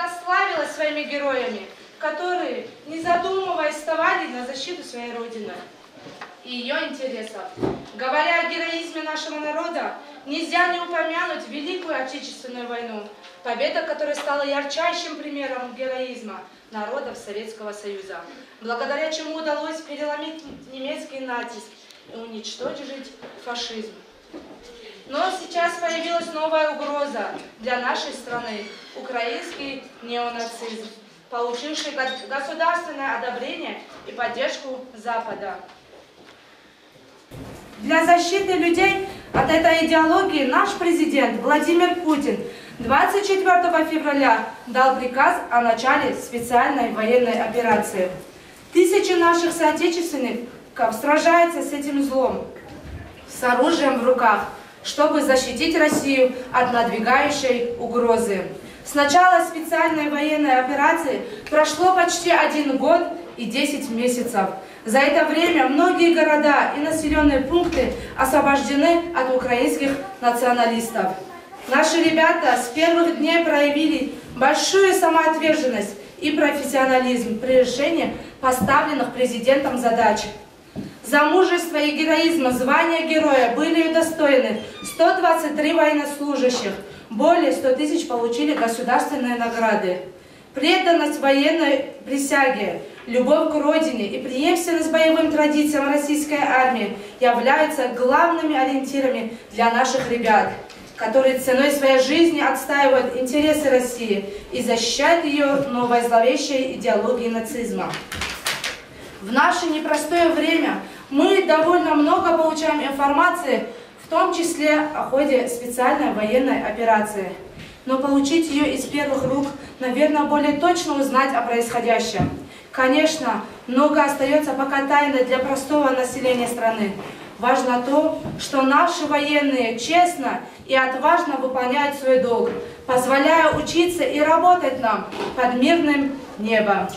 всегда славилась своими героями, которые, не задумываясь, вставали на защиту своей Родины и ее интересов. Говоря о героизме нашего народа, нельзя не упомянуть Великую Отечественную войну, победа которой стала ярчайшим примером героизма народов Советского Союза, благодаря чему удалось переломить немецкий натиск и уничтожить фашизм. Но сейчас появилась новая угроза для нашей страны – украинский неонацизм, получивший государственное одобрение и поддержку Запада. Для защиты людей от этой идеологии наш президент Владимир Путин 24 февраля дал приказ о начале специальной военной операции. Тысячи наших соотечественников сражаются с этим злом, с оружием в руках, чтобы защитить Россию от надвигающей угрозы. С начала специальной военной операции прошло почти 1 год и 10 месяцев. За это время многие города и населенные пункты освобождены от украинских националистов. Наши ребята с первых дней проявили большую самоотверженность и профессионализм при решении поставленных президентом задач. За мужество и героизм звания героя были удостоены 123 военнослужащих, более 100 тысяч получили государственные награды. Преданность военной присяге, любовь к родине и преемственность боевым традициям российской армии являются главными ориентирами для наших ребят, которые ценой своей жизни отстаивают интересы России и защищают ее новой зловещей идеологии нацизма. В наше непростое время мы довольно много получаем информации, в том числе о ходе специальной военной операции. Но получить ее из первых рук, наверное, более точно узнать о происходящем. Конечно, много остается пока тайной для простого населения страны. Важно то, что наши военные честно и отважно выполняют свой долг, позволяя учиться и работать нам под мирным небом.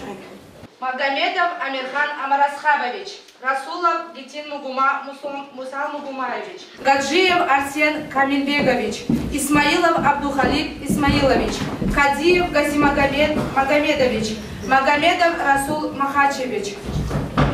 Магомедов Амирхан Амарасхабович, Расулов Гитин Мусал Мугумаевич, Гаджиев Арсен Камильбегович, Исмаилов Абдухалик Исмаилович, Кадиев Газимагомед Магомедович, Магомедов Расул Махачевич,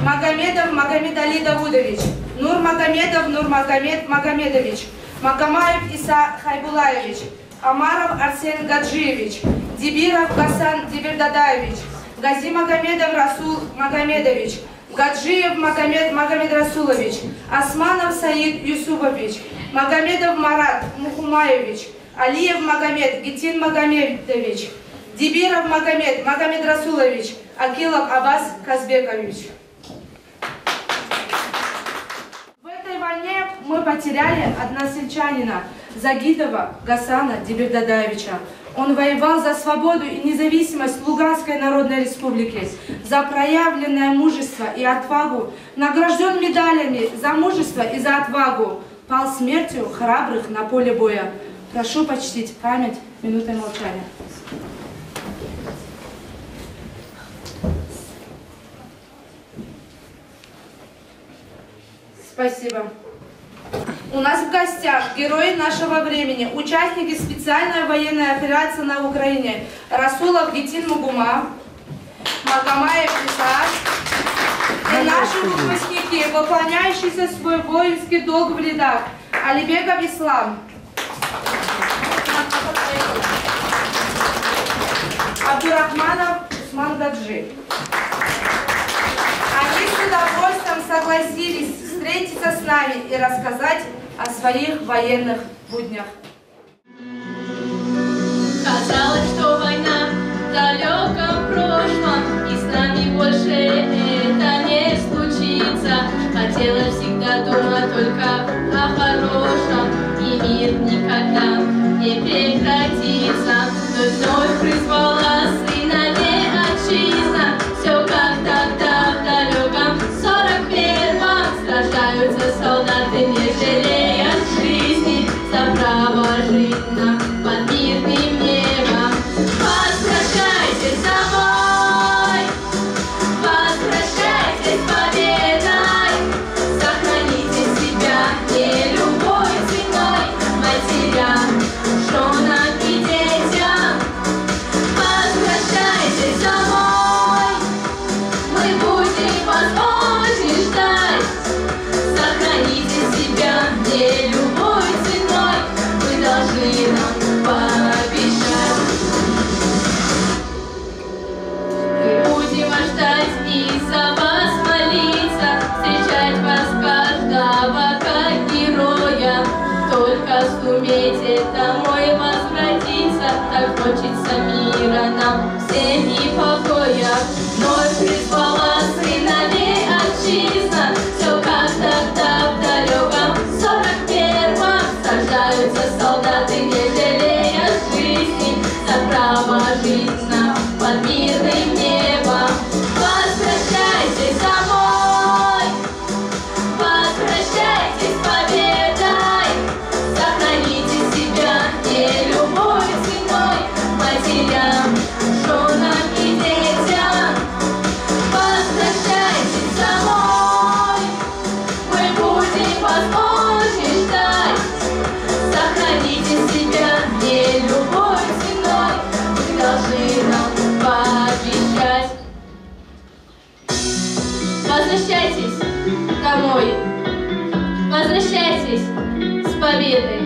Магомедов Магомед Али Давудович, Нурмагомедов Нурмагомед Магомедович, Магомаев Иса Хайбулаевич, Амаров Арсен Гаджиевич, Дибиров Гасан Дибирдадаевич, Газимагомедов Расул Магомедович, Гаджиев Магомед Магомед Расулович, Османов Саид Юсупович, Магомедов Марат Мухумаевич, Алиев Магомед Гитин Магомедович, Дибиров Магомед Магомед Расулович, Акилов Аббас Казбекович. В этой войне мы потеряли односельчанина Загитова Гасана Дибирдадаевича. Он воевал за свободу и независимость Луганской Народной Республики, за проявленное мужество и отвагу, награжден медалями за мужество и за отвагу, пал смертью храбрых на поле боя. Прошу почтить память минутой молчания. Спасибо. У нас в гостях герои нашего времени, участники специальной военной операции на Украине Расулов Гитин Мугума, Магомаев Иса и наши выпускники, выполняющиеся свой воинский долг в рядах, Алибеков Ислам, Абдурахманов Усман Гаджи. Они с удовольствием согласились встретиться с нами и рассказать о своих военных буднях. Казалось, что война в далеком прошлом, и с нами больше это не случится. Хотелось всегда думать только о хорошем, и мир никогда не прекратится. Но вновь призвала сыновей отчизна, все как тогда в далеком 41-м. Сражаются солдаты, не жалея жизни, за право жить нам под мирным небом. Возвращайтесь домой, возвращайтесь победой, сохраните себя не любой ценой, матерям, женам и детям. Возвращайтесь хочется мира нам всем и покоя. Вновь призвала сыновей отчизна, все как тогда в далеком 41-м. Сражаются солдаты, не жалея жизни, за право жить нам под мирным небом. Возвращайтесь домой, возвращайтесь с победой, сохраните себя не любой ценой, матерям, женам и детям. Возвращайтесь домой, мы будем вас очень ждать, сохраните себя не любой ценой, вы должны нам пообещать. Возвращайтесь домой, возвращайтесь с победой,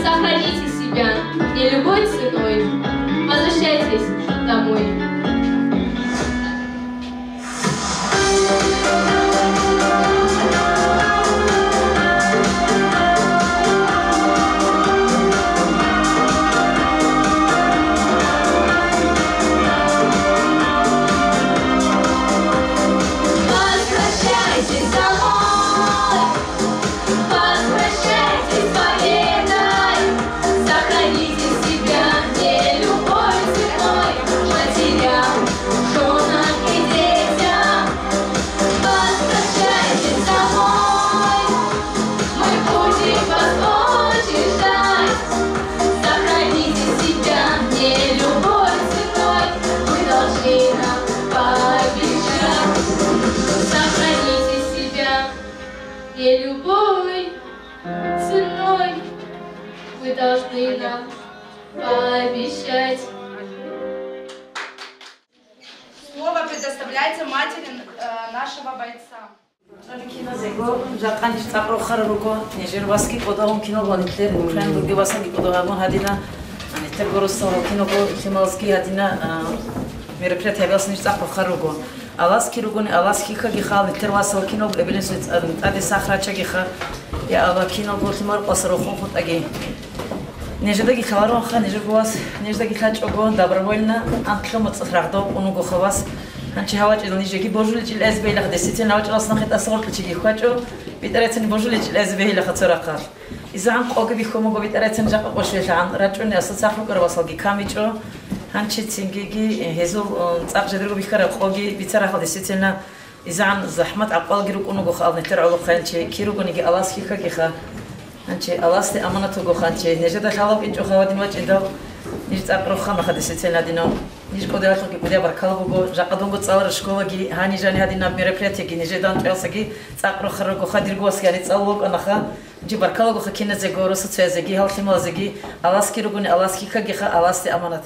сохраните себя не любой ценой, возвращайтесь домой. Возвращайтесь домой, возвращайтесь с победой, сохраните себя не любой ценой, матерям, женам и детям. Возвращайтесь домой, мы будем вас очень ждать, сохраните себя не любой ценой, вы должны нам пообещать. Сохраните себя не любой ценой, вы должны нам пообещать. Слово предоставляется матери нашего бойца. Кино зего, жатқаниш тақрохар руко, нежерваски подагон кино валитер, украин бургевасаги подагон хадина, анитер горостал кино хималски хадина, мероприятие велсниш тақрохар руко. Аласки ругони аласки хагиха нитер васал кино эбилинс ади сахрача гиха, я ала кино гохимар пасрохон хутаги. Неждаги хаварон ха нежбуас, неждаги хачого добровольно, анкломат сахрагдо унуго хавас. Анчи хавач нижеги божуличил эсбейлах десятин навчилас нахет асгортичиги хачо, питарецени божуличил эсбейлах ацоракар. Изан қоги бихомо питарецени жақа қошвешан, рачуни асацахлу карвасалги камичо, анчи цингиги хезул цақжедриго бихара қоги бицарахал десятина, изан захмат ақвалги рукунуго хал нитер алуханчи, киругониги аласки хагиха, анчи аласти аманатуго ханчи, нежда халап инчо хавадимач индал, ниж цақроха маха десятина дино. Ниж коделахлоги подя баркалбуго жақадонго цалра школаги хани жани хадина мероприятияги нижедан чалсаги цақрохарго хадиргоаски ани цаллог анаха жи баркалго хакинезе горо соцвезеги халхимазеги аласки ругуни аласки хагиха аласти аманат.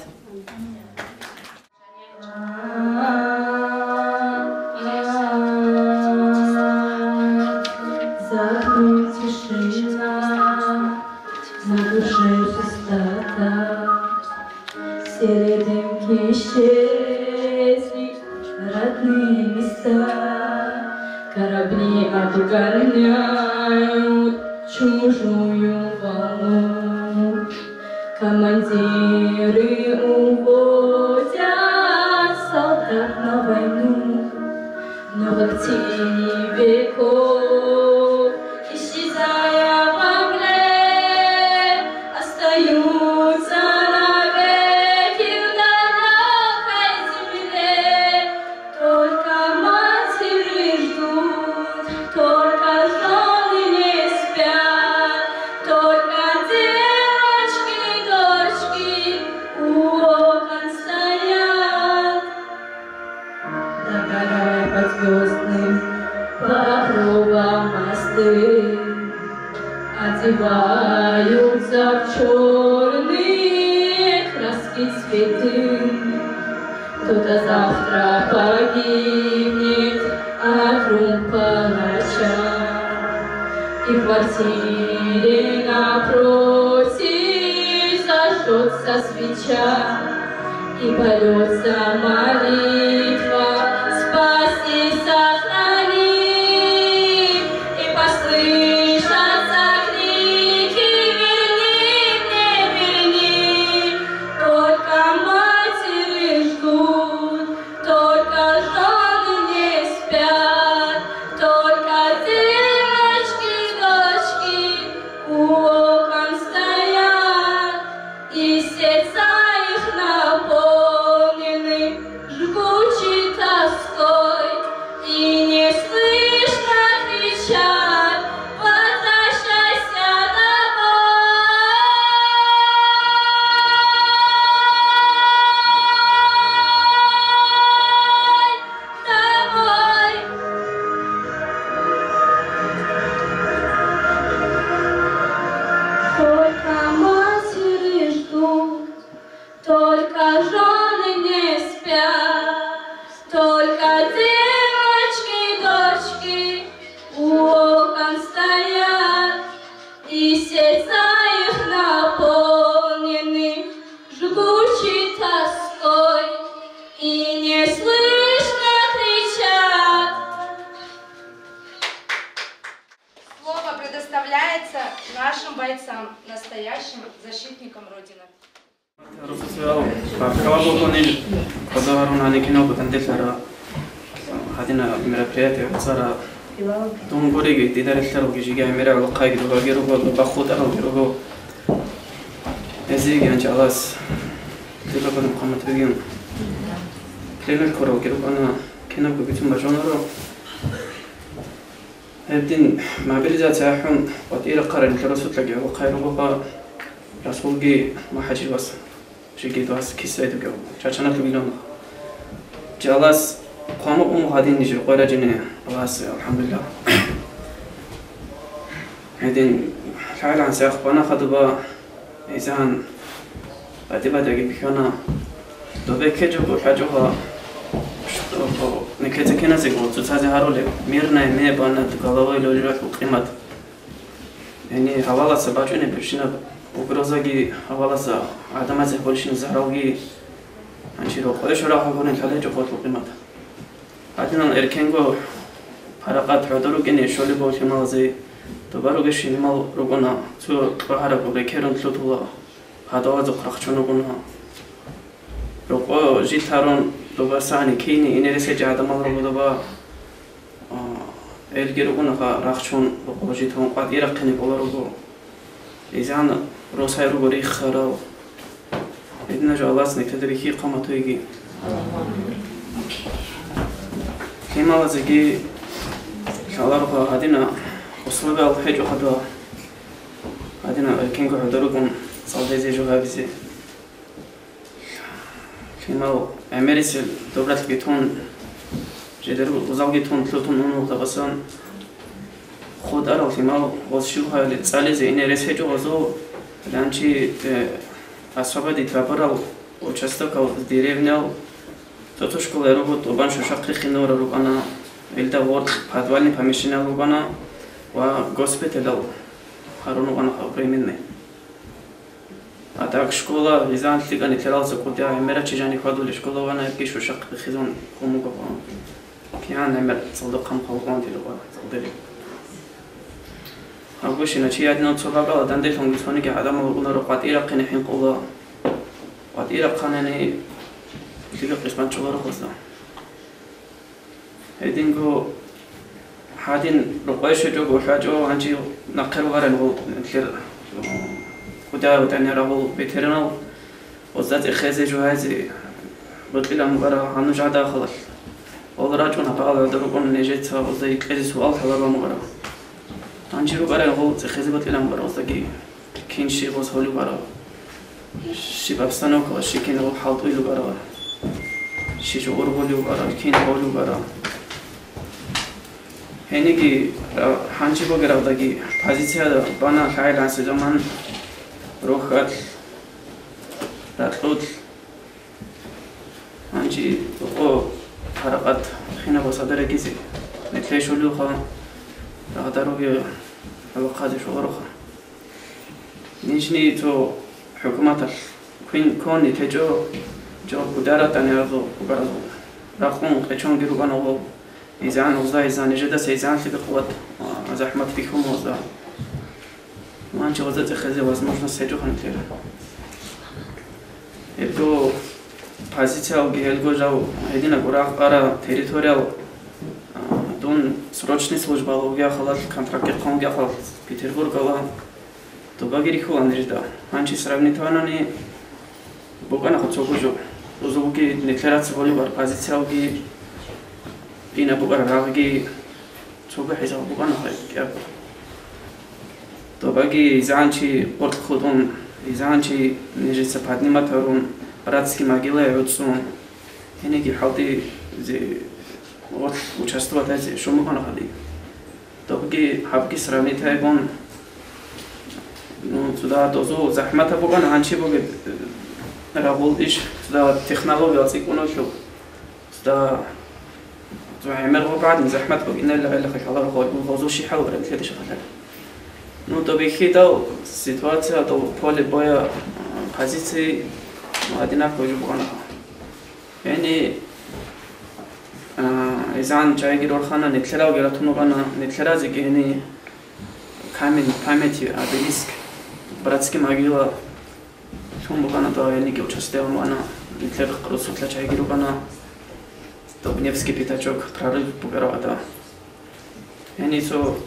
Исчезли родные места, корабли обгоняют чужую волну, командиры уводят солдат на войну, но в тени веков, исчезая во мгле, остаются одеваются в черные краски цветы. Кто-то завтра погибнет от рук палача, и в квартире напротив зажжется свеча, и польется молитва спаси, сохрани, и послышатся крики: верни мне, верни, только предоставляется нашим бойцам, настоящим защитникам Родины. الدين مابيليزاتها حون وطيرة قرن كرسول تلاقي وقايرو بقى رسولجي ما حجي بس شيء واس كيسيد جو شاشنا تبيلون جالس قاموا هادين نجر قرا جنة واس الحمد لله هادين فعلا عن سياق بنا خطبة إنسان أدبا دقي بكنا دوبي كجو حاجوها نكتة كنا زيقول تساعد هارولي ميرنا مية بانا تقالوا إلى الوقت وقيمة يعني حوالا سباجوني بشينا وكروزاجي حوالا سا عدم زهبولشين زهراوجي عنشيرو قديش راح يكون الحلاج وقت وقيمة عدنا إركينغو حركات حضروا كني شولي بوشي مالزي تبارو كشي مال روكونا تو بحركو بكيرون تلوتولا هذا وزق رخشونو كنا روكو جيتارون دوبا ساني كيني إني رسيج هذا مال روكو دوبا الجيروكونا راخشون روكو جيتون قد يرقني بولا روكو إذا روساي روكو ريخراو إذن جالس نكتدري كي قامتو يجي كيما لازجي شالله روكو هادينا وصلوا الحج وخدوا هادينا الكينغو حضروكم صلدي زي جو هابسي كيما أمريكا دولة بيتون جدروا وزوجتهم تلوتون نونو تبصن خود أرو كيما وشوها لتصالي زي إني رسيجو وزو لانشي أصحاب دي تبرر وشستك أو ديريفنيو تطوشكو لروبوت وبانشو شقي خنور روبانا إلدا وورد هادوالني بامشينا روبانا وغوسبيتالو هارونو بانا خبريميني أتاك شكولا إذا أنت تيجي نتلاقى زكوتيا عمرة تجاني خادو لشكولا وأنا كيشو شق بخزون خمو قبان كيان عمرة صدق خم خلقان تلوه صدقي أقولش إن شيء عندنا تصبغ دندي فنجسوني كعدم وقلنا رقعت إيرق نحين قولا قعت إيرق خانني تيجي قسمة شغل خلصنا هيدينكو حادين رقايش جو وحاجو عنجي نقل ورن هو مثل ودا وداني راهو بيترنال وزات خازي جو هازي بطلي لهم برا عنو جادا خلص والله راجعون هبقى دربون نجيتها وزي كذي سؤال حضر مغرا عنجي رو برا هو خازي بطلي لهم برا وزاقي كين شي غوز هولو برا شي بابستانو كوا شي كين هو حالطو يلو برا شي جو غربولو برا كين هولو برا هنيكي حانشي بوغرا وداقي بازيتيا بانا خايل عن سجمان روحات راتلود هانجي او حركات خينا بصدر كيسي نتلاقي لوخا رغداروغي الوقادي شغروخا نيجني تو حكومات كوين كوني تجو جو قدارة تانيرغو وقرضو راقون قيشون جيروغانو إذان وزا إذان جدا سيزان في بقوة زحمة فيكم وزا ما أنت وزت خزي وزمش نسيجو خنتير يبدو позиция гелго жау едина гурах ара территориал дон срочный служба логия халат контракт конга халат Петербург ала добагири хуанрижда анчи сравнительно богана хоцогужо узуги декларация воли бар позиция ги ина богара раги цога хиза богана хай добаги изанчи порт ходон изанчи нежица подниматорун братские могилы отцом энеги халти зе вот участвовать эти шумохана хали добаги хабки сравнительно бон ну сюда дозу захмата богана анчи боги работаешь сюда технология цикуношо сюда عمره بعد من زحمة بقينا اللي خلاص غوزو شي حاول برا مثل شغلة نو طبيعي كده سيتواتسيا تو بول بويا позиции مادينا كوجو بقنا يعني إذا عن جاي غير خانة نتلاقي غير تونو غنا نتلاقي زي يعني памяти обелиск, братский могила, Шумбукана, то я не участвовал, она Гитлер Крусутла Чайгирубана, Добневский пятачок, прорыв Бугорада. Я не so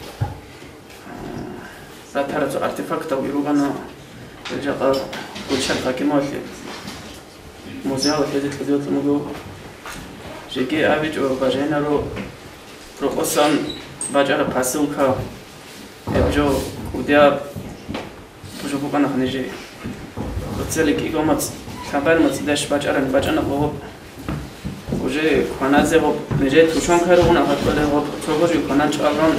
Ратарацу артефактов Гирубана, Джака Гульшат Хакимовли, музеал ходит могу. Жеги Авичу Баженару, Пропосан Баджара Пасилка, Эбджо Удя Пужубукана Ханежи. Целик Игомац, Шамбармац Даш Баджаран Баджана Боб. Уже Ханазе Боб, Неже Тушон Каруна Хатбале, Чогожи Ханач Аврон,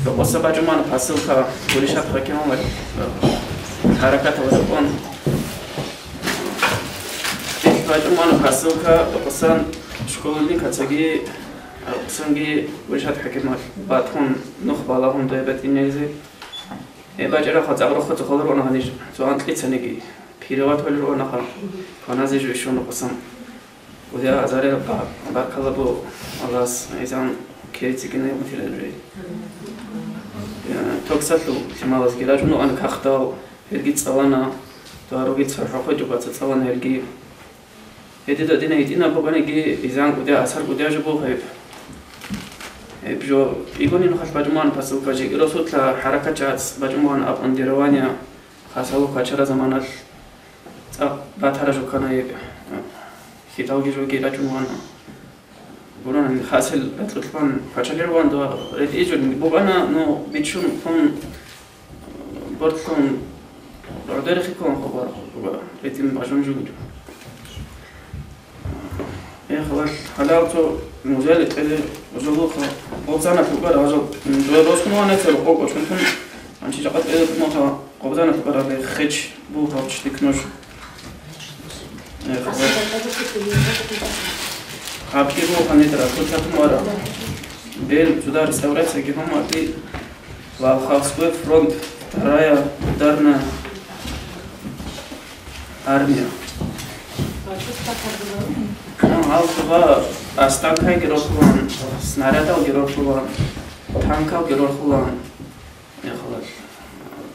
Пропоса Баджуман Пасилка, Гулишат Хакимов, Хараката Вазапон. Баджуман Пасилка, Пропосан школы кацаги санги вышат хакимат батхун нух балахун доебет инезе баджара хацагро хацхолор она ханиш зуантлицанеги пиреват холор она ха ханазе жушон қосам удя азаре баркалабу алас изан кейцигине мутилери токсату шамалас гилажну ан кахтал эрги цалана дароги цархо ջუბаცა цалана эрги Эдида дина итина богани изан кудя асар кудя жбо хеп. Эбжо игони нохаш баджуман пасу кажи гросутла харакачац баджуман ап андирования хасалу качара заманал ца батара жокана еб хитауги жоги рачуман буран хасел батлфан качалерван до редижон богана но бичун фон бортон бордерхикон хобар этим бажон жугу خلاص حالا موزل خیلی بزرگ قبضان فوقر آزاد دوی روز کنم نتر خوب چون من چیزا قد ما تا قبضان فوقر به خچ بو هاچ تکنوش آبکی بو خانی ترا کجا کمارا بیل جدا رستوراسیون که هم آتی و خاصوی فرونت ترایا درنا آرمیا Алфа астакай герохулан, снарядал герохулан, танкал герохулан, яхалат.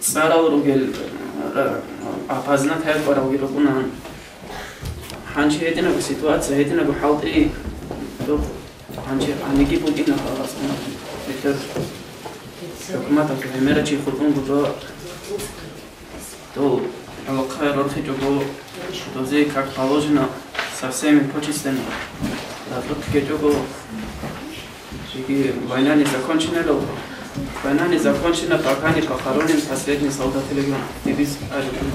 Сарал ругел опазнат хай барал герохулан. Ханчи едина ситуация, едина халти, то ханчи аники путина халас. Это документа камера чи фургон буду. То алкай ротхи жого, дозе как положено. Со всеми почистыми. Да, тут кетюгу. Война не закончена, война не закончена, пока не похоронен последний солдат легиона. Девиз Аржина.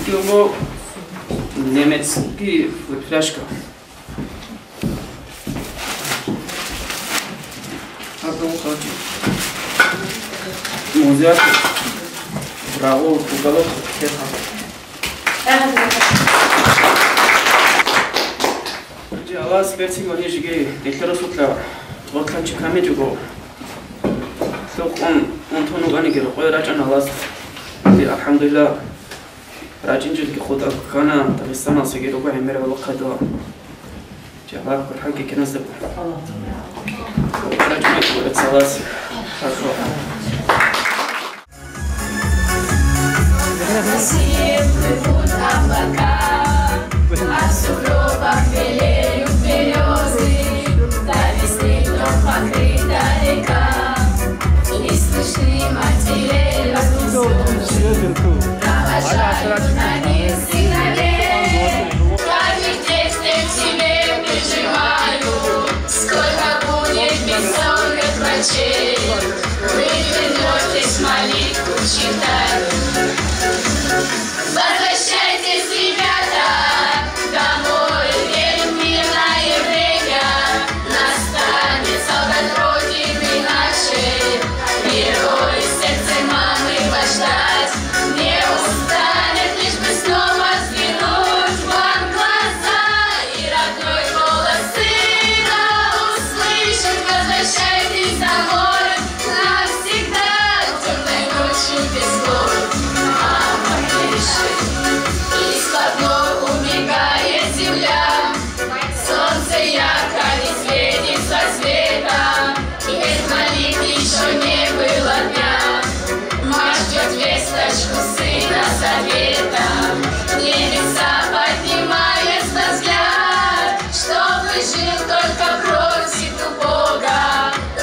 Кетюгу немецкий фляжка. Музей. Браво, уголок, Аллас персиг онижиге декларасутла вотланчи камежуго. Сок он тону ганигер қой рачан аллас. Алхамдулилlah. Рачинжил ки худа кана Дагестан асагер ого эмер валқада. Жава қурхаги кинасып. Рачмат ва салас. Sempre puta облака, а в сугробах белеют березы, Давистыном покрыта река, и слышны матери распустят, провожают на них сигналей. Каждый текст я к себе прижимаю, сколько будет бессонных ночей, вы вернетесь молитву читать. Возвращайтесь, ребята, домой, верим в мирное время. Настанет солдат Родины нашей, герой сердце мамы вождать. Не устанет, лишь бы снова взглянуть вам в глаза и родной голос сына услышать. Возвращайтесь домой навсегда, темной ночью без слов. Мама пишет. заветом. В небеса поднимается взгляд, чтобы жил только просит у Бога.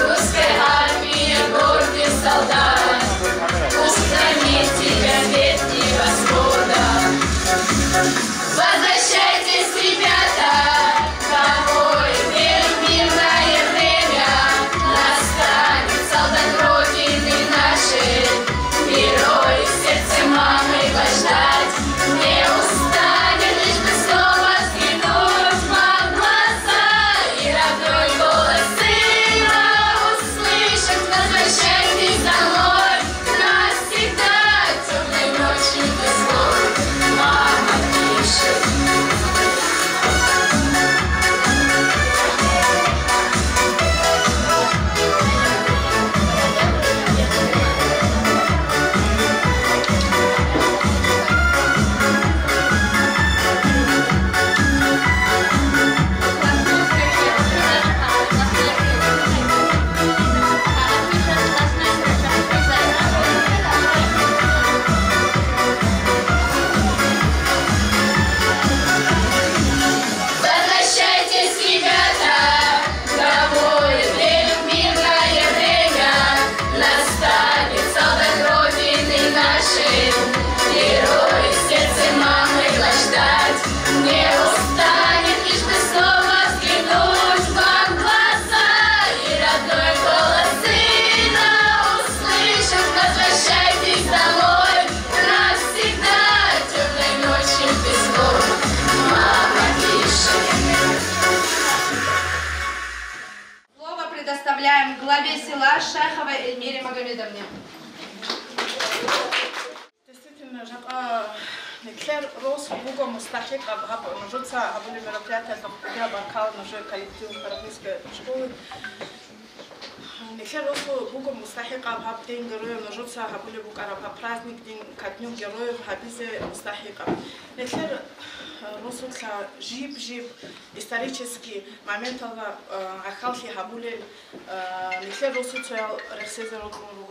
Русская армия, гордый солдат, пусть хранит тебя ветви восхода. Возвращайтесь, ребята, домой, в мирное время. Настанет солдат Родины нашей, герой в сердце мамы ждать. Не устанет, лишь бы снова взглянуть вам в глаза и родной голос сына услышать. Возвращайтесь домой, навсегда темной ночью без слов мама пишет. Возвращайтесь, ребята, домой, в мирное время. Настанет солдат Родины нашей, герой в сердце мамы ждать. Не устанет, лишь бы снова взглянуть вам в глаза и родной голос сына услышать. Возвращайтесь домой, навсегда темной ночью без слов мама пишет. Слово предоставляем главе села Шаховой Эльмире Магомедовне. Действительно, Неклер рос Буго Мустахик, нажутся обули мероприятия, я баркал нажой коллектив Парагвайской школы. Неклер рос Буго Мустахик, день героев, нажутся обули Букарапа праздник, день ко дню героев, Хабизе Мустахика. Неклер росутся жип исторический момент, ахалхи хабуле. Неклер росутся рексезер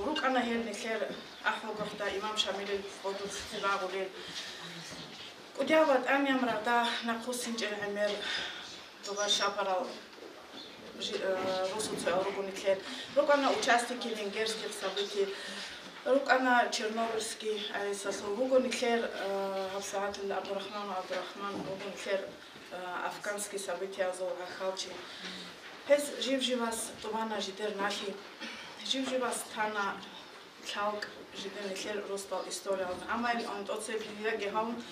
рук анахел, неклер ахогахта имам Шамиль одут тирагуле. Кудяват амям рада накусинчер амер тугар шапарал русуцу ругуниклер. Рукана участники венгерских событий. Рукана чернобыльский аэсасу ругуниклер Хавсаат Абдурахман ругуниклер афганские события зол ахалчи. Пес жив-живас тумана жидер нахи. Жив-живас тана чалк жидер неклер ростал история. Амай он тоце билия гехаун.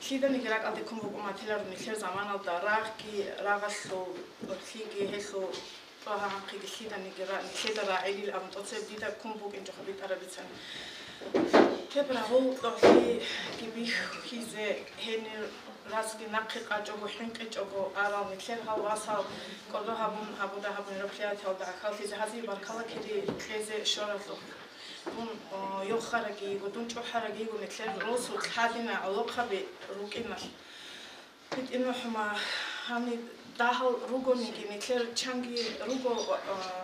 Хида ниграк алде кумбук умателар неклер заманал да рахки рагаслу хиги хесу паханки хида ниграк неклер раили ам тоце бида кумбук инжохабит арабицан. Тебраху тохи гибих хизе хенер раски накхи қачого хинқичого арал неклер хал васал коло хабуда хабун мероприятия да халхизе хази баркала кири хезе шоратлу бун ёхараги гудун чухараги гу неклер росу хадина алоқаби рукинал бит инухма хани дахал ругониги неклер чанги руго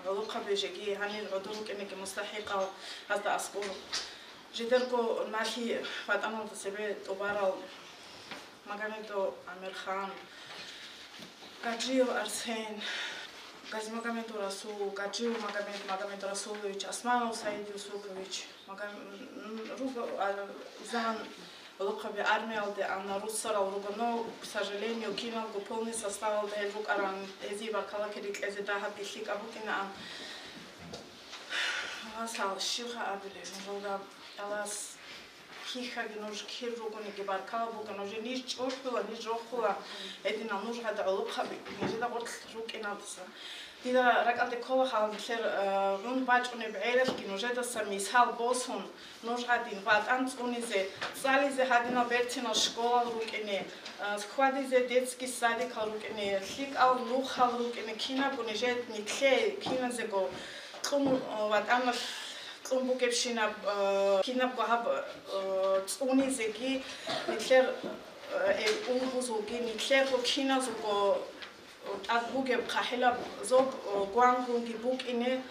алоқаби жеги хани родурукинеги мустахиқа азда аскуру жидерко нахи ватанал себе тобарал Магомедов Амирхан, Гаджиев Арсен, Газимагомедов Расул, Гаджиев Магомед Расулович, Османов Саид Юсупович, Зан Лукаби армия алды, Анна Руссарал Ругано, к сожалению, кинул полный состав алды, Рук Аран, Эзи Баркала Кирик, Эзи Даха Пихик, Абукина Ан. Васал, Шиха Абиле, Жолга, Алас. Хихаги нож хирругуни гибаркала буган уже ниш чошула ниш жохула эдина нож хада алукаби нижда горт рукинадса дида ракалде кола хал клер рун бачуне беэрэл ки ножда самисхал босун нож хадин ват анцунизе зализе хадина бертина школа рукине схвадизе детский садик рукине хик ал нухал рукине кина бунежет никле киназе го кум ват амаш Кумбукевшина кинап гахаб цунизеги никлер унбузуги никлер киназуго адбугеб қахила зоб гуангунги букине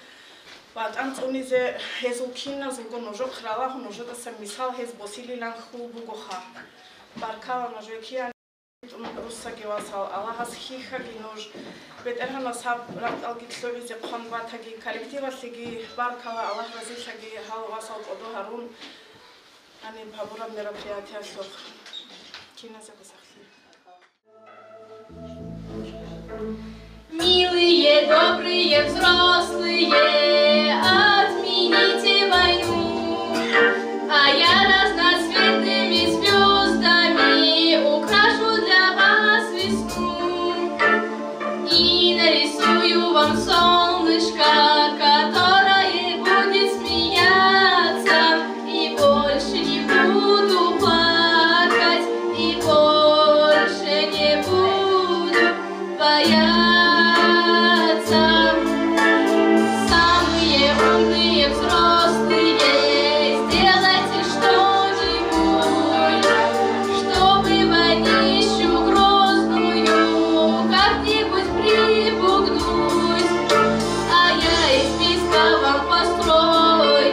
Анцунизе хезукина зуго ножо храла ножо да самисал хез босили лан хубу гоха. Баркала ножо кия руса гевасал Аллахас хиха гинож ветерхана саб рат алгитловизе конватаги коллективаслиги баркала Аллах разишаги халвасал кодо харун ани бабура мероприятия сох киназе гусахли. Милые, добрые, взрослые, отмените войну, а я разноцветными звездами украшу для вас весну и нарисую вам солнышко, которое будет смеяться, и больше не буду плакать, и больше не буду бояться. Самые умные взрослые, сделайте что-нибудь, чтобы войнищу грозную как-нибудь припугнуть. А я из песка вам построю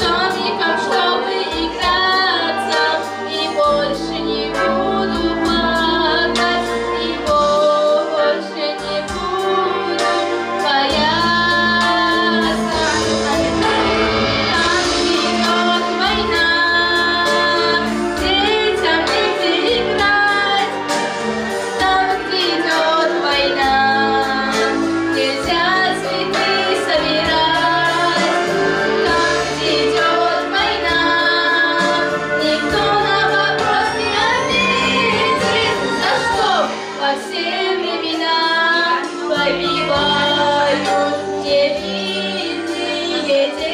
домиком, чтобы играться, и больше не буду плакать, и больше не буду бояться. Там идет война, детям негде играть. Там идет война, нельзя цветы собирать. Там идет война, никто на вопрос не ответит, за что во все времена погибают невинные дети.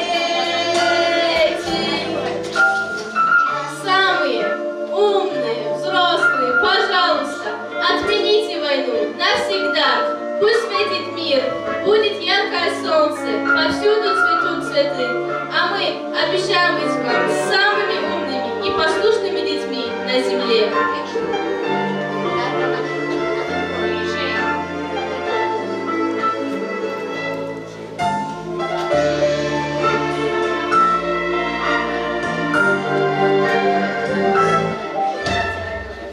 Самые умные, взрослые, пожалуйста, отмените войну навсегда. Пусть светит мир, будет яркое солнце, повсюду цветут цветы. А мы обещаем быть вам самыми умными и послушными детьми на земле.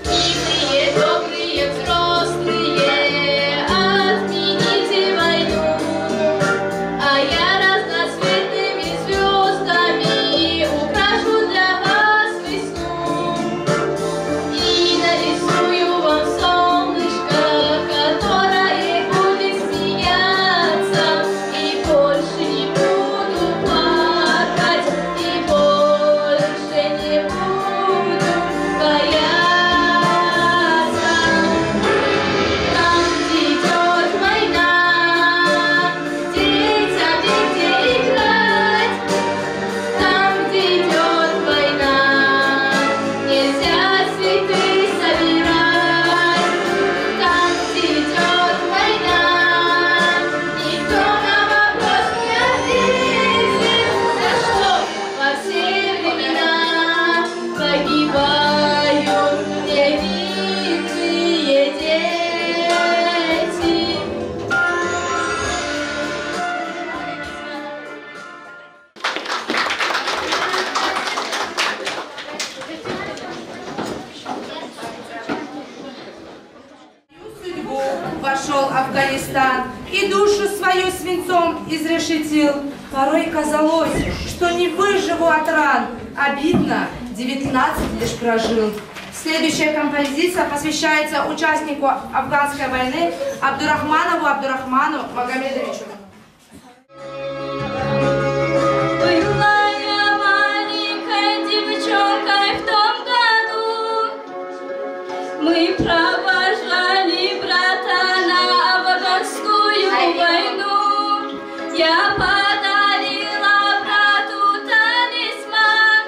Милые, добрые, взрослые, отмените войну, а я разноцветными звездами украшу для вас весну и нарисую вам солнышко, которое будет смеяться, и больше не буду плакать, и больше не буду бояться. Там идет война, детям негде играть. Там идет война, нельзя цветы собирать. Там идет война, никто на вопрос не ответит, за что во все времена погибают невинные дети. Судьбу вошел Афганистан и душу свою свинцом изрешетил. Порой казалось, что не выживу от ран. Обидно, 19 лишь прожил. Следующая композиция посвящается участнику афганской войны Абдурахману Магомедовичу. Была я маленькой девчонкой в том году. Мы провожали брата на афганскую войну. Я подарила брату талисман.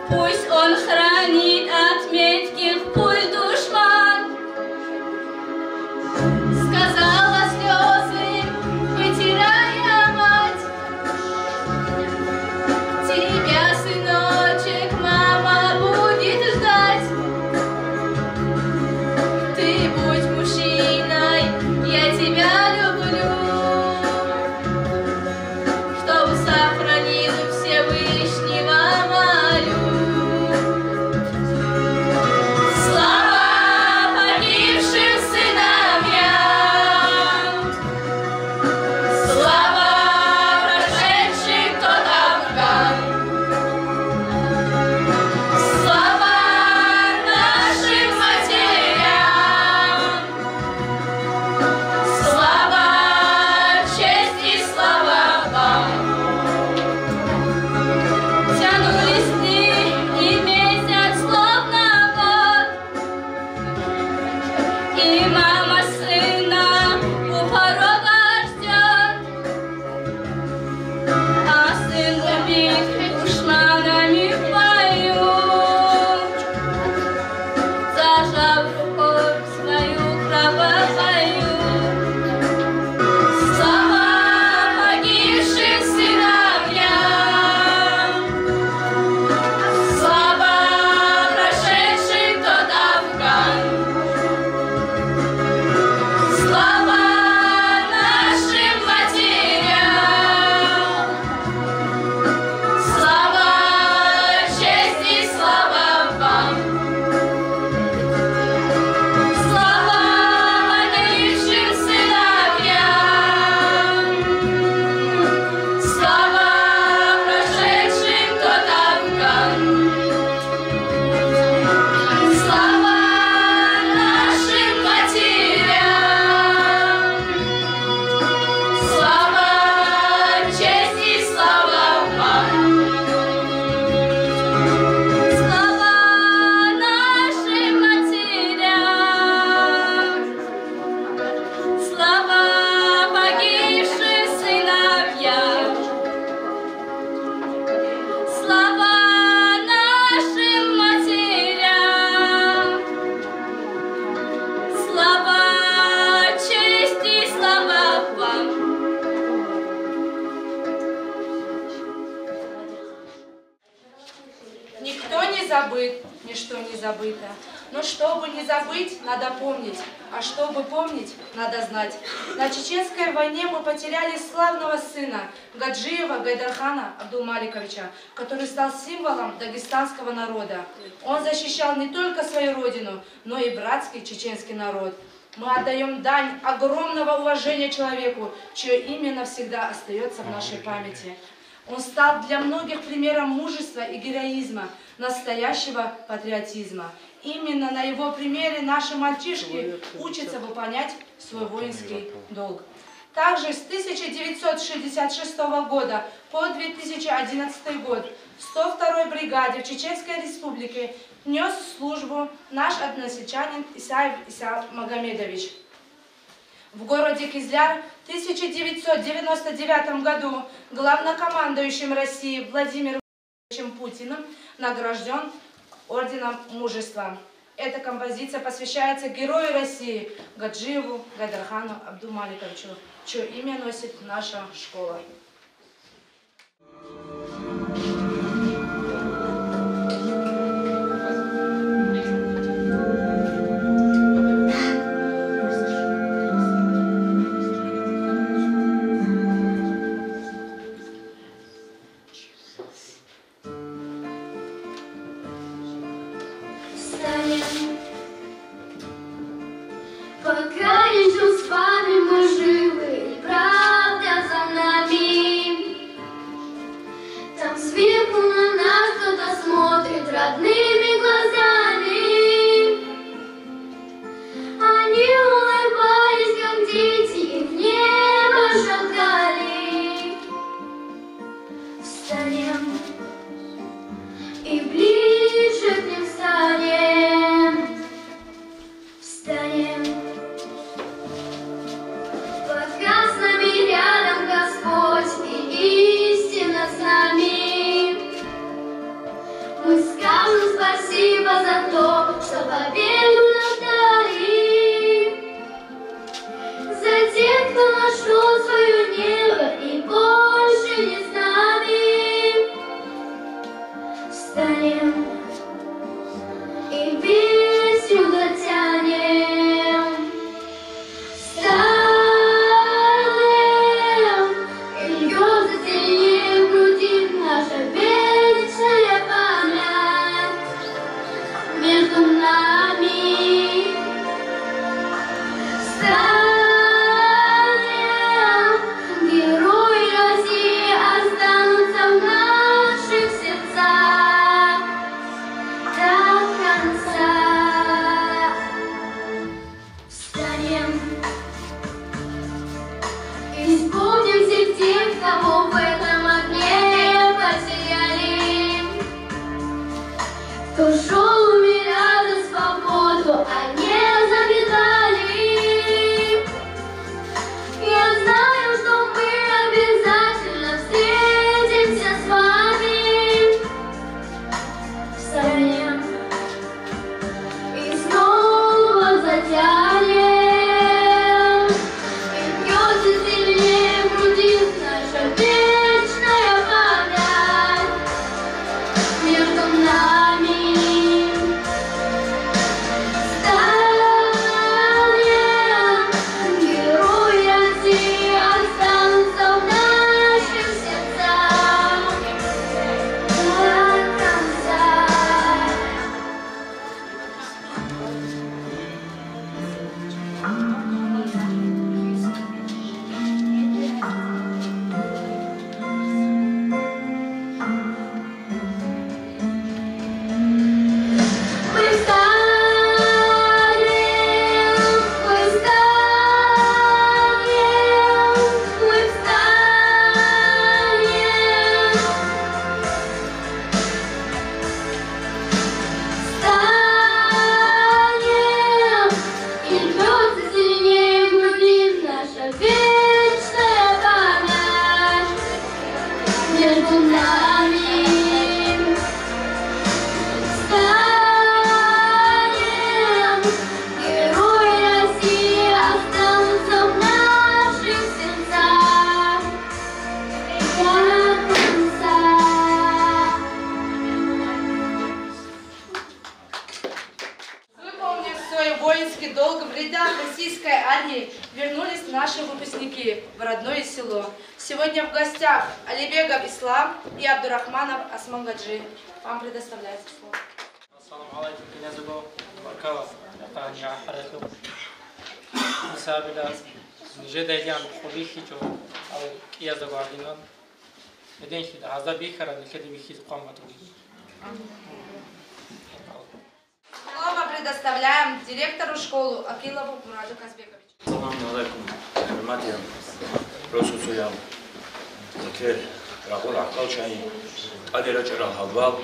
Пусть он хранит от метких пуль душман. Сказала слезы, вытирая мать. Тебя, сыночек, мама будет ждать. Ты будь мужчиной, я тебя люблю. забыт, ничто не забыто. Но чтобы не забыть, надо помнить, а чтобы помнить, надо знать. На Чеченской войне мы потеряли славного сына Гаджиева Гайдархана Абдулмаликовича, который стал символом дагестанского народа. Он защищал не только свою родину, но и братский чеченский народ. Мы отдаем дань огромного уважения человеку, чье имя навсегда остается в нашей памяти. Он стал для многих примером мужества и героизма, настоящего патриотизма. Именно на его примере наши мальчишки учатся выполнять свой воинский долг. Также с 1966 года по 2011 год в 102-й бригаде в Чеченской Республике нес службу наш односельчанин Исаев Иса Магомедович. В городе Кизляр в 1999 году главнокомандующим России Владимиром Путиным награжден орденом мужества. Эта композиция посвящается герою России Гаджиеву Гайдархану Абдулмаликовичу, чье имя носит наша школа. Пока еще с вами мы живы, и правда за нами. Там сверху на нас кто-то смотрит родными глазами. Они улыбались, как дети, и в небо шагали. Встанем и ближе к ним станем. Встанем. Пока с нами рядом Господь и истина с нами, мы скажем спасибо за то, что победу нам дали, за тех, кто нашел свое небо и больше не с нами. Встанем и песню затянем. Вспомним всех тех, кого в этом огне потеряли, кто шел умирать за свободу, а не за медали. Я знаю, что мы обязательно встретимся с вами. Встанем и снова затянем. Наша песня вернулись наши выпускники в родное село. Сегодня в гостях Алибегов Ислам и Абдурахманов Османгаджи. Вам предоставляется слово. Ассаламу алейкум, меня зовут Баркава, я не ахареху. Сабида, не дайдян хубихи, что я зову Адинан. Один хит, а за бихара, не кеди бихи скамату. Слово предоставляем директору школы Акилову Мураду Казбековичу. Ассаламу алейкум, Матьям, Росусуям, Закер, Рахул Акалчай, Адирачара Хавал.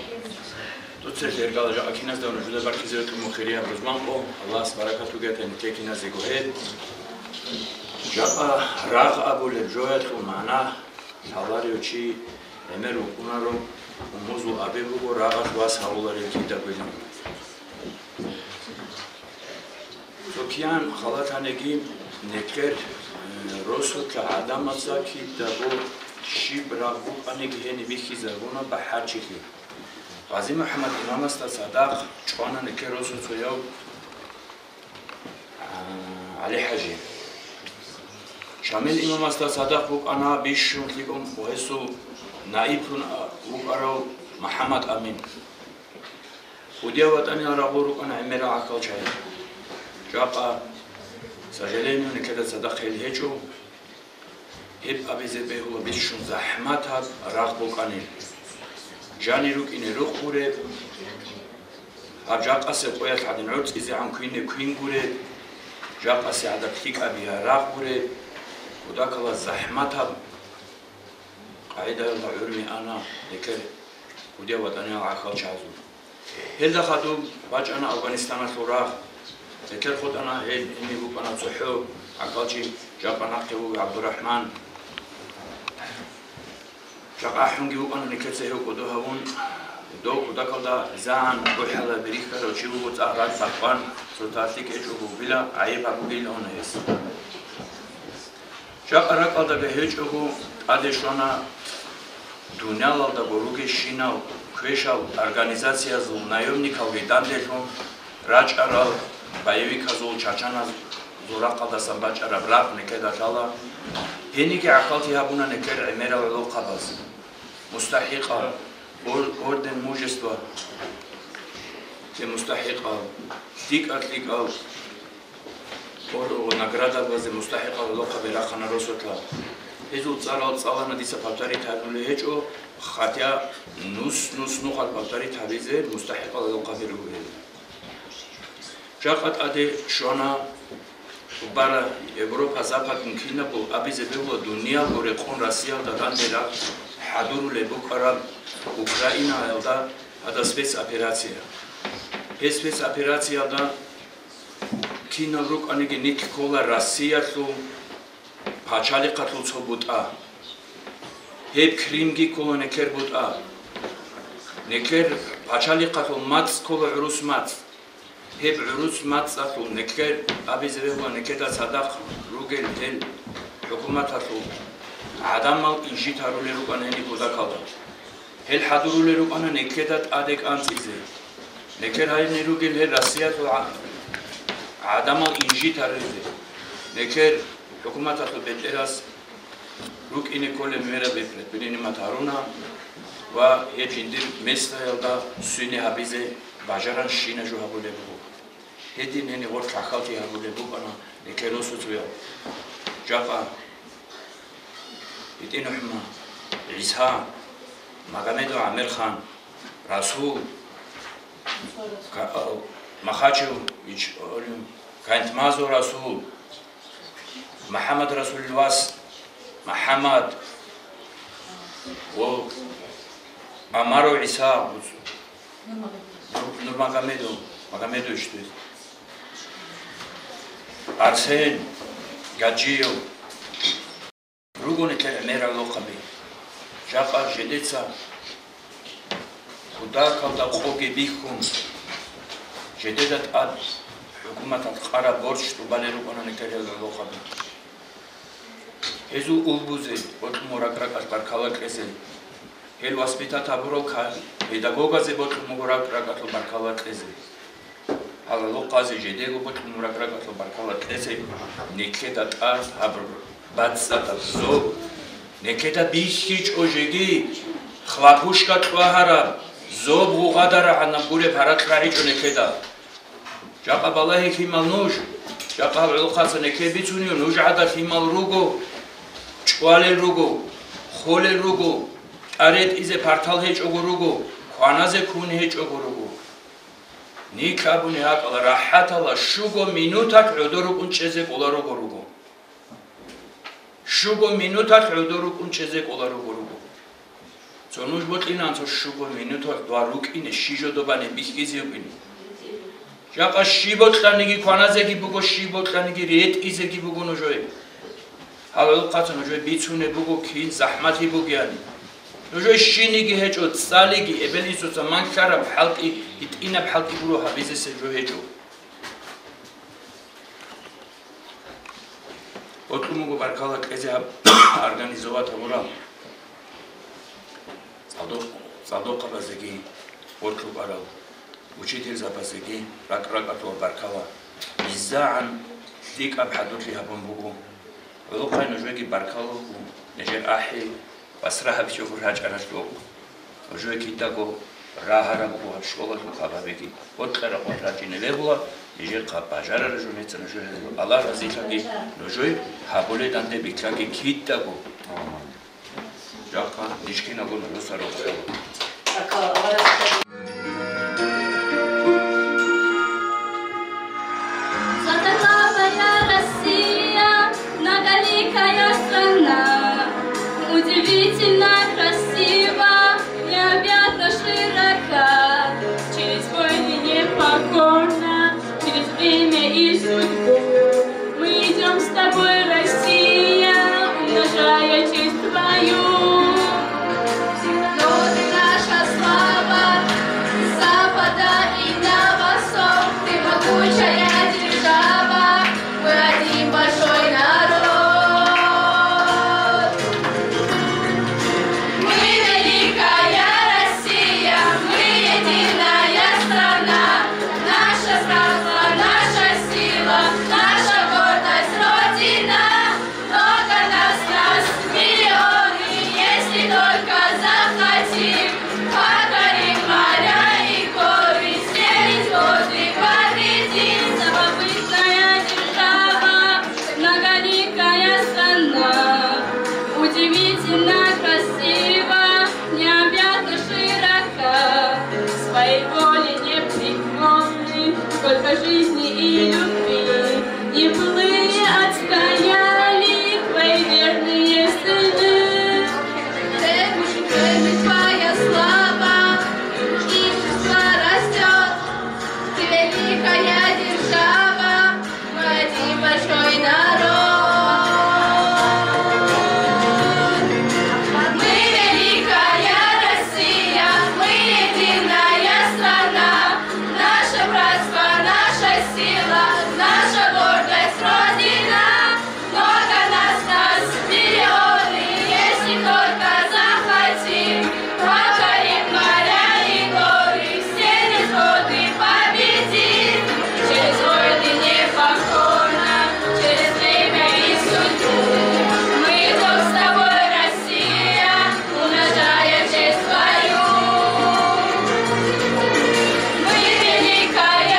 Тут церковь галажа Акинас давно жуда баркизет мухирия брузманко, Аллах баракату гетен кекина зигухет. Жаба рах абуле джоят хумана, Аллариочи эмеру кунару, умузу абегу рах вас хаулари кита бедам. Сокиан халатанеги некер росут адамаса китабу шибрагу анегени бихизагуна бахарчихи. Ғази Муҳаммад имам аст садақ чуана некеросу цояв Али Ҳаҷи. Шамил имам аст садақ бук ана бишшун ликум боҳесу наибтун бук арав Муҳаммад Амин. Худия ватани арабу рукана эмера акал чая. Жаба сожалению некеда садақ хел ҳечу. Иб абизебеҳу бишшун захматаб рах бук анил. Жани рукине рух буре, а жақасе қоят адин рӯцкизи амкуине куин буре, жақасе адаптик абия рах буре, кудакала захматаб, қаида ла урми ана некер кудия ватани ақал чазу. Хелда хаду бач ана Афганистана турах, некер худ ана хел ими бук ана цуху, ақалчи жақана қиву Абдурахман, جاء حنجي وأنا نكتسه وكدوهون دو كدكلا زان بحلا بريكا وشيبو تعرض سقفان سلطاتك إجوا بلا عيب أبو بيل هونيس جاء ركض بهج أبو أديشونا دنيا لالدا بروج شينا كويشا أورجانيزاسيا زول نايومني كويدان دهون راج أرال بايوي كزول چاچانا زورا قدا سباج أراب راق نكدا جالا هني كعقلتي هابونا نكر عميرا ولو قبض مستحقة أوردن موجستوا مستحقة تيك أتليك أو ونقرادا بز مستحقة ولو قبل خنا رسولها هزو تصارات صالنا ديسا بطاري تابلو هجو خاتيا نص نوخال بطاري تابيزه مستحقة ولو قبل روه جاقت أدي شونا برا Европа Запад мукина бо абизебело дуния бо реқон Россия дадан дела حضور لبوکارا اوکراینا elda ada спецоперация. Спецоперация da kina ruk anigi nikkola Россия ту пачали қатлцо бута. Хеб Кримги кола некер бута. Некер пачали қатл мац кола урус мац. Хеб урус мац ату некер абизебело некеда садақ ругел хел حكومات ату عدم إنجيت هرولي ربنا هني كودا كذا. هل حضرولي ربنا نكدت أديك أنتيزه. نكر هاي نروجل هل روسيا تو عدم إنجيت هرولي. نكر حكومة البيتراس روك إني كل ميرا بفرد بني متارونا وهجندير مثل هذا سوني هبيزه باجران شينا جو هبولي بو. هدين هني غور كخالتي هبولي بو أنا نكروسو تويا. جافا إتين حما عيسى مغامد عامر خان رسول مخاچو إيش كانت مازو رسول محمد رسول الواس محمد و أمارو عيسى نور مغامدو إشتوي أرسين غاجيو Ругоне тер мера лохаби. Жаqa жедеца. Куда калда қоги бихун. Жедедат ад حكومات قرا борч тубале ругоне тер лохаби. Езу улбузе от моракрак баркала кресе. Хел воспитат абуро ка педагогазе бот моракрак баркала кресе. Halalo qazi jedego bot murakragat lo barkala kese nekeda tar habr batsata zo nekeda bishich ojegi khlapushka twahara zo bugadara anabure parakrari nekeda jaqabalahi himalnuj jaqabal qas nekebitsuni nujada himal rugo chwale rugo khole rugo aret ize partal hech ogorugo khwanaze khuni hech ogorugo Nikabuni hakala rahatala shugo minutak udoru kuncheze kolaru gorugo. Shugo minutak udoru kuncheze kolaru gorugo. Sonuç botlinan so shugo minutak dvaruk ine shijo dobane bihkizi yubini. Jaka shibotlanigi kwanazegi bugo shibotlanigi ret izegi bugo nojoy. Halal qatı nojoy bitsune bugo kin zahmati bugyani. Nojoy shinigi hecho tsaligi ebelisosa mankara bhalqi it'ina bhalqi buruha bizese johejo. Otlumugo barkala keze organizovat amura. Sadok bazegi otlu baral. Uchitel zapazegi rakrakato barkala. Bizan dik abhadutli habumbugo. ولقى نجوكي بركالو نجر أحي بسرها بشوفر هاج أرشلو نجوكي تاكو راهرا بو شغل خبابيكي وتخرا قطراتي نلبلا نجر قباجار رجونيت نجوي الله رزيتاكي نجوي حبولي دانتي بيكاكي كيتاكو جاكا نشكي نقول نوسارو Великая страна, удивительно красива, необъятно широка, через войны непокорно, через время и судьбу. Мы идем с тобой, Россия, умножая честь твою. Но ты наша слава, с запада и на восток, ты могучая держава, мы один большой народ. Сколько жизни и любви не плыли, отстояли твои верные сыны. Твоя слава, и чувство растет, ты великая держава, мы один большой народ. Мы великая Россия, мы единая страна, наше братство. Сила, наша гордость, Родина, много нас, миллионы, если только захотим, покорим моря и горы, стены, воды победим, через войны непокорно, через время и судьбу. Мы идем с тобой, Россия, умножая честь твою. Мы великая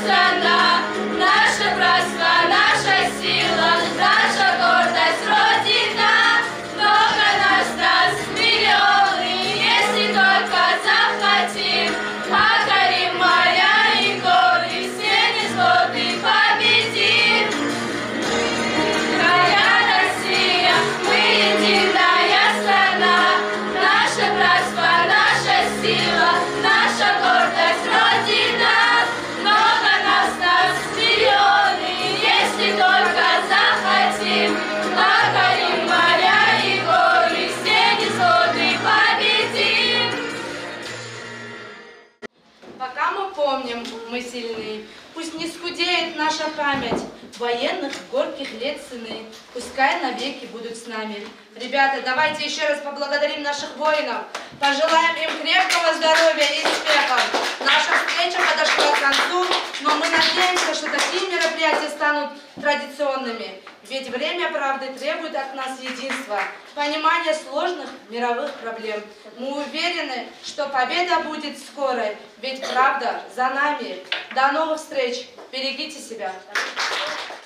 страна, наше братство, наша сила, наша гордость, Родина, много нас, миллионы, если только захотим, покорим моря и горы, стены, воды победим. Моя Россия, мы единая страна, наше братство, наша сила, наша гордость, Родина. Много нас, миллионы, если только захотим, покорим моря и горы, стены, воды победим. Пока мы помним, мы сильны, пусть не скудеет наша память военных горьких лет сыны, пускай навеки будут с нами. Ребята, давайте еще раз поблагодарим наших воинов, пожелаем им крепкого здоровья и успехов. Наша встреча подошла к концу, но мы надеемся, что такие мероприятия станут традиционными. Ведь время правды требует от нас единства, понимания сложных мировых проблем. Мы уверены, что победа будет скорой, ведь правда за нами. До новых встреч. Берегите себя.